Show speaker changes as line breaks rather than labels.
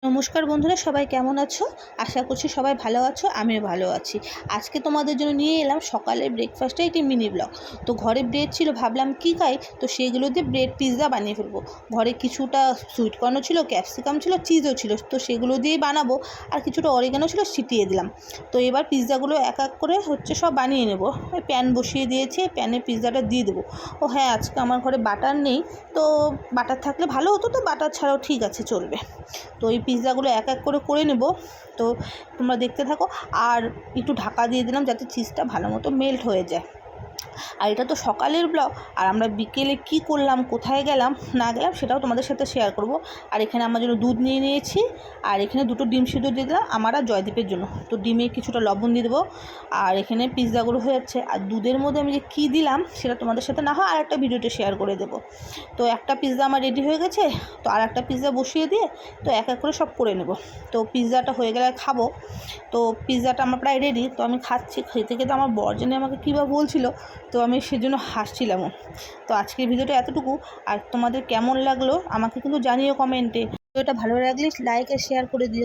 নমস্কার বন্ধুরা, সবাই কেমন আছো? আশা করছি সবাই ভালো আছো, আমিও ভালো আছি। আজকে তোমাদের জন্য নিয়ে এলাম সকালের ব্রেকফাস্টে একটি মিনি ব্লগ। তো ঘরে ব্রেড ছিল, ভাবলাম কি খাই, তো সেইগুলো দিয়ে ব্রেড পিৎজা বানিয়ে ফেলবো। ঘরে কিছুটা সুইট কর্নও ছিল, ক্যাপসিকাম ছিল, চিজও ছিল, তো সেগুলো দিয়েই বানাবো। আর কিছুটা অরিগানো ছিল, ছিটিয়ে দিলাম। তো এবার পিৎজাগুলো এক এক করে সব বানিয়ে নেব। প্যান বসিয়ে দিয়েছি, প্যানে পিৎজাটা দিয়ে দেবো। ও হ্যাঁ, আজকে আমার ঘরে বাটার নেই, তো বাটার থাকলে ভালো হতো, তো বাটার ছাড়াও ঠিক আছে, চলবে। তো এই পিৎজাগুলো এক এক করে নেব। তো তোমরা দেখতে থাকো। আর একটু ঢাকা দিয়ে দিলাম যাতে চিজটা ভালো মতো মেল্ট হয়ে যায়। আর এটা তো সকালের ব্লগ, আর আমরা বিকেলে কি করলাম, কোথায় গেলাম না গেলাম সেটাও তোমাদের সাথে শেয়ার করব। আর এখানে আমার জন্য দুধ নিয়ে নিয়েছি, আর এখানে দুটো ডিম সিদ্ধ দিয়ে দিলাম আমার আর জয়দীপের জন্য। তো ডিমে কিছুটা লবণ দিয়ে দেবো। আর এখানে পিৎজাগুলো হয়ে যাচ্ছে। আর দুধের মধ্যে আমি যে কী দিলাম সেটা তোমাদের সাথে না হয় আর একটা ভিডিওতে শেয়ার করে দেবো। তো একটা পিৎজা আমার রেডি হয়ে গেছে, তো আর একটা পিৎজা বসিয়ে দিয়ে তো এক এক করে সব করে নেব। তো পিৎজাটা হয়ে গেলে খাবো। তো পিৎজাটা আমার প্রায় রেডি, তো আমি খাচ্ছি। খেতে খেতে আমার বর জন্য আমাকে কী বা বলছিল, তো আমি সেজন্য হাসছিলামও। তো আজকের ভিডিওটা এতটুকু। আর তোমাদের কেমন লাগলো আমাকে কিন্তু জানিও কমেন্টে। ভিডিওটা ভালো লাগলে লাইক আর শেয়ার করে দিও।